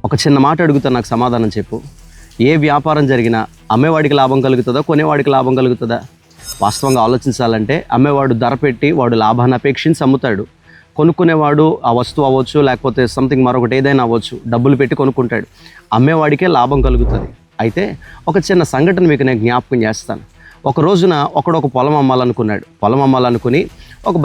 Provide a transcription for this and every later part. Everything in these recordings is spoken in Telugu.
ఒక చిన్న మాట అడుగుతా, నాకు సమాధానం చెప్పు. ఏ వ్యాపారం జరిగినా అమ్మేవాడికి లాభం కలుగుతుందా, కొనేవాడికి లాభం కలుగుతుందా? వాస్తవంగా ఆలోచించాలంటే అమ్మేవాడు ధర పెట్టి వాడు లాభాన్ని అపేక్షించి అమ్ముతాడు. కొనుక్కునేవాడు ఆ వస్తువు అవ్వచ్చు, లేకపోతే సంథింగ్ మరొకటి ఏదైనా అవ్వచ్చు, డబ్బులు పెట్టి కొనుక్కుంటాడు. అమ్మేవాడికే లాభం కలుగుతుంది. అయితే ఒక చిన్న సంఘటన మీకు నేను జ్ఞాపకం చేస్తాను. ఒక రోజున ఒక పొలం అమ్మాలనుకున్నాడు. పొలం అమ్మాలనుకుని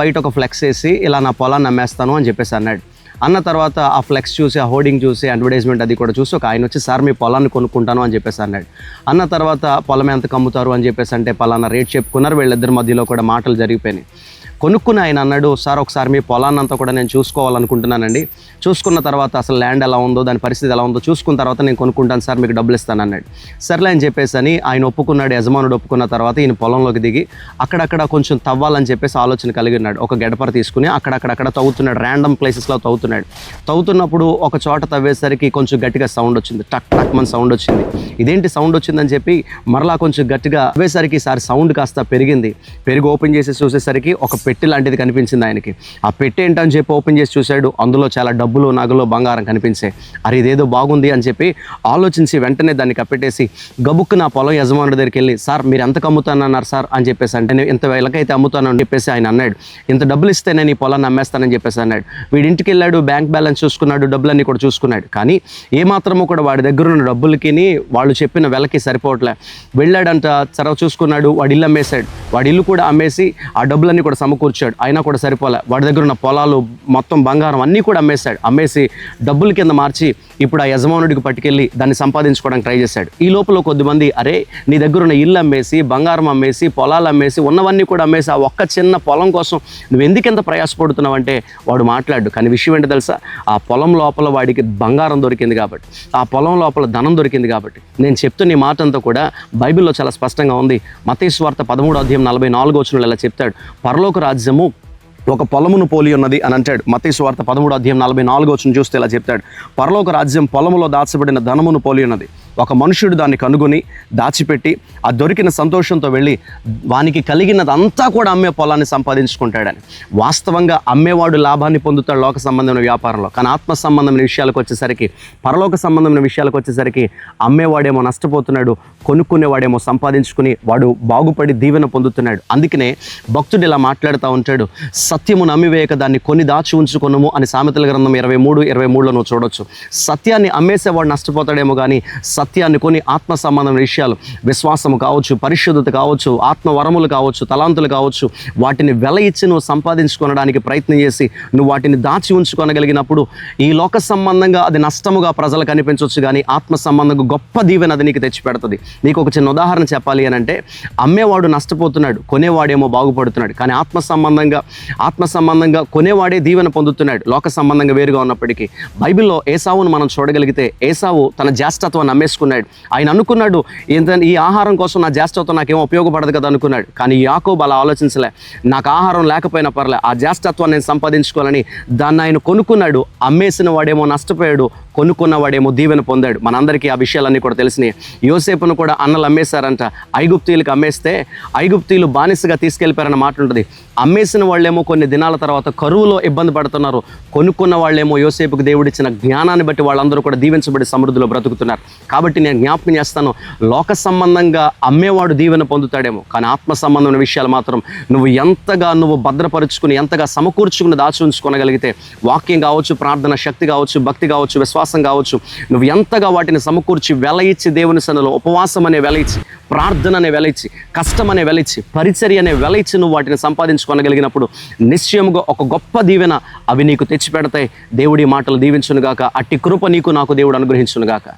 బయట ఒక ఫ్లెక్స్ వేసి ఇలా నా పొలాన్ని అమ్మేస్తాను అని చెప్పేసి అన్నాడు. అన్న తర్వాత ఆ ఫ్లెక్స్ చూసి, ఆ హోర్డింగ్ చూసి, అడ్వర్టైజ్మెంట్ అది కూడా చూసి ఒక ఆయన వచ్చి, సార్ మీ పొలాన్ని కొనుక్కుంటాను అని చెప్పేసి అన్నాడు. అన్న తర్వాత పొలం ఎంతకు అమ్ముతారు అని చెప్పేసి అంటే పలానా రేట్ చెప్పుకున్నారు. వీళ్ళిద్దరి మధ్యలో కూడా మాటలు జరిగిపోయినాయి. కొనుక్కుని ఆయన అన్నాడు, సార్ ఒకసారి మీ పొలాన్నంతా కూడా నేను చూసుకోవాలనుకుంటున్నానండి. చూసుకున్న తర్వాత అసలు ల్యాండ్ ఎలా ఉందో, దాని పరిస్థితి ఎలా ఉందో చూసుకున్న తర్వాత నేను కొనుక్కుంటాను సార్, మీకు డబ్బులు ఇస్తాను అన్నాడు. సర్లే అని చెప్పేసి అని ఆయన ఒప్పుకున్నాడు. యజమానుడు ఒప్పుకున్న తర్వాత ఈయన పొలంలోకి దిగి అక్కడక్కడ కొంచెం తవ్వాలని చెప్పేసి ఆలోచన కలిగి ఉన్నాడు. ఒక గడపర తీసుకుని అక్కడక్కడ తవ్వుతున్నాడు. ర్యాండమ్ ప్లేసెస్లో తవ్వుతున్నప్పుడు ఒక చోట తవ్వేసరికి కొంచెం గట్టిగా సౌండ్ వచ్చింది. టక్ టక్ మన సౌండ్ వచ్చింది. ఇదేంటి సౌండ్ వచ్చిందని చెప్పి మరలా కొంచెం గట్టిగా తవ్వేసరికి ఈసారి సౌండ్ కాస్త పెరిగింది. ఓపెన్ చేసి చూసేసరికి ఒక పెట్టి లాంటిది కనిపించింది ఆయనకి. ఆ పెట్టి ఏంటని చెప్పి ఓపెన్ చేసి చూశాడు. అందులో చాలా డబ్బులు, నగలు, బంగారం కనిపించాయి. అరే ఇదేదో బాగుంది అని చెప్పి ఆలోచించి వెంటనే దాన్ని కప్పెట్టేసి గబుక్కు నా పొలం యజమానుడి దగ్గరికి వెళ్ళి, సార్ మీరు ఎంతకు అమ్ముతానన్నారు సార్ అని చెప్పేసి అంటే, నేను ఇంత వేలకైతే అమ్ముతానని చెప్పేసి ఆయన అన్నాడు. ఇంత డబ్బులు ఇస్తే నేను ఈ పొలాన్ని అమ్మేస్తానని చెప్పేసి అన్నాడు. వీడింటికి వెళ్ళాడు, బ్యాంక్ బ్యాలెన్స్ చూసుకున్నాడు, డబ్బులన్నీ కూడా చూసుకున్నాడు. కానీ ఏమాత్రమో కూడా వాడి దగ్గర ఉన్న డబ్బులకి వాళ్ళు చెప్పిన వెలకి సరిపోవట్లే. వెళ్ళాడంట, చరవ చూసుకున్నాడు, వాడి ఇల్లు అమ్మేశాడు. వాడి ఇల్లు కూడా అమ్మేసి ఆ డబ్బులన్నీ కూడా సమకూర్చాడు. అయినా కూడా సరిపోలే. వాడి దగ్గర ఉన్న పొలాలు మొత్తం, బంగారం అన్నీ కూడా అమ్మేశాడు. అమ్మేసి డబ్బుల కింద మార్చి ఇప్పుడు ఆ యజమానుడికి పట్టుకెళ్ళి దాన్ని సంపాదించుకోవడానికి ట్రై చేశాడు. ఈ లోపల కొద్దిమంది, అరే నీ దగ్గర ఉన్న ఇల్లు అమ్మేసి, బంగారం అమ్మేసి, పొలాలు అమ్మేసి, ఉన్నవన్నీ కూడా అమ్మేసి ఆ ఒక్క చిన్న పొలం కోసం నువ్వు ఎందుకెంత ప్రయాసపడుతున్నావు అంటే వాడు మాట్లాడు. కానీ విషయం ఏంటో తెలుసా? ఆ పొలం లోపల వాడికి బంగారం దొరికింది కాబట్టి, ఆ పొలం లోపల ధనం దొరికింది కాబట్టి. నేను చెప్తున్న ఈ మాట అంతా కూడా బైబిల్లో చాలా స్పష్టంగా ఉంది. మత్తయి సువార్త 13:44 ఇలా చెప్తాడు, పరలోక రాజ్యము ఒక పొలమును పోలి ఉన్నది అని అంటాడు. మత్తయి సువార్త 13:44 చూస్తే ఇలా చెప్తాడు, పరలోక రాజ్యం పొలములో దాచబడిన ధనమును పోలి ఉన్నది. ఒక మనుషుడు దాన్ని కనుగొని దాచిపెట్టి ఆ దొరికిన సంతోషంతో వెళ్ళి వానికి కలిగినదంతా కూడా అమ్మే పొలాన్ని సంపాదించుకుంటాడని. వాస్తవంగా అమ్మేవాడు లాభాన్ని పొందుతాడు లోక సంబంధమైన వ్యాపారంలో. కానీ ఆత్మ సంబంధమైన విషయాలకు వచ్చేసరికి, పరలోక సంబంధమైన విషయాలకు వచ్చేసరికి అమ్మేవాడేమో నష్టపోతున్నాడు, కొనుక్కునేవాడేమో సంపాదించుకుని వాడు బాగుపడి దీవెన పొందుతున్నాడు. అందుకనే భక్తుడు ఇలా మాట్లాడుతూ ఉంటాడు, సత్యము నమ్మివేయక దాన్ని కొని దాచి ఉంచుకొనుము అని సామెతల గ్రంథం 23:23 నువ్వు చూడొచ్చు. సత్యాన్ని అమ్మేసేవాడు నష్టపోతాడేమో కానీ సత్యాన్ని కొని ఆత్మ సంబంధమైన విషయాలు, విశ్వాసము కావచ్చు, పరిశుద్ధత కావచ్చు, ఆత్మవరములు కావచ్చు, తలాంతులు కావచ్చు, వాటిని వెల ఇచ్చి నువ్వు సంపాదించుకోవడానికి ప్రయత్నం చేసి నువ్వు వాటిని దాచి ఉంచుకోనగలిగినప్పుడు ఈ లోక సంబంధంగా అది నష్టముగా ప్రజలకు కనిపించవచ్చు, కానీ ఆత్మ సంబంధంగా గొప్ప దీవెన అది నీకు తెచ్చిపెడుతుంది. నీకు ఒక చిన్న ఉదాహరణ చెప్పాలి అని అంటే, అమ్మేవాడు నష్టపోతున్నాడు, కొనేవాడేమో బాగుపడుతున్నాడు. కానీ ఆత్మ సంబంధంగా కొనేవాడే దీవెన పొందుతున్నాడు. లోక సంబంధంగా వేరుగా ఉన్నప్పటికీ బైబిల్లో ఏసావును మనం చూడగలిగితే, ఏసావు తన జ్యేష్ఠత్వాన్ని అమ్మేసుకున్నాడు. ఆయన అనుకున్నాడు, ఈ ఆహారం కోసం నా జ్యేష్ఠత్వం నాకేమో ఉపయోగపడదు కదా అనుకున్నాడు. కానీ యాకోబు అలా ఆలోచించలే. నాకు ఆహారం లేకపోయినా పర్లే, ఆ జ్యేష్ఠత్వాన్ని నేను సంపాదించుకోవాలని దాన్ని ఆయన కొనుక్కున్నాడు. అమ్మేసిన వాడేమో నష్టపోయాడు, కొనుక్కున్నవాడేమో దీవెన పొందాడు. మనందరికీ ఆ విషయాలన్నీ కూడా తెలిసినాయి. యోసేపును కూడా అన్నలు అమ్మేశారంట. ఐగుప్తీయులకు అమ్మేస్తే ఐగుప్తీయులు బానిసగా తీసుకెళ్ళిపోయారన్న మాట ఉంటుంది. అమ్మేసిన వాళ్ళేమో కొన్ని దినాల తర్వాత కరువులో ఇబ్బంది పడుతున్నారు. కొనుక్కున్న వాళ్ళేమో యోసేపుకు దేవుడిచ్చిన జ్ఞానాన్ని బట్టి వాళ్ళందరూ కూడా దీవించబడి సమృద్ధిలో బ్రతుకుతున్నారు. కాబట్టి నేను జ్ఞాపకం చేస్తాను, లోక సంబంధంగా అమ్మేవాడు దీవెన పొందుతాడేమో, కానీ ఆత్మ సంబంధమైన విషయాలు మాత్రం నువ్వు ఎంతగా భద్రపరుచుకుని, ఎంతగా సమకూర్చుకుని దాచి ఉంచుకోనగలిగితే, వాక్యం కావచ్చు, ప్రార్థన శక్తి కావచ్చు, భక్తి కావచ్చు, విశ్వాసం కావచ్చు, నువ్వు ఎంతగా వాటిని సమకూర్చి వెల ఇచ్చి దేవుని సన్నిధిలో ఉపవాసం అనే వెల ఇచ్చి, ప్రార్థన అనే వెల ఇచ్చి, కష్టం అనే వెల ఇచ్చి, పరిచర్య అనే వెల ఇచ్చి నువ్వు వాటిని సంపాదించుకోనగలిగినప్పుడు నిశ్చయముగా ఒక గొప్ప దీవెన అవి నీకు తెచ్చిపెడతాయి. దేవుడి మాటలు దీవించునుగాక. అట్టి కృప నీకు నాకు దేవుడు అనుగ్రహించునుగాక.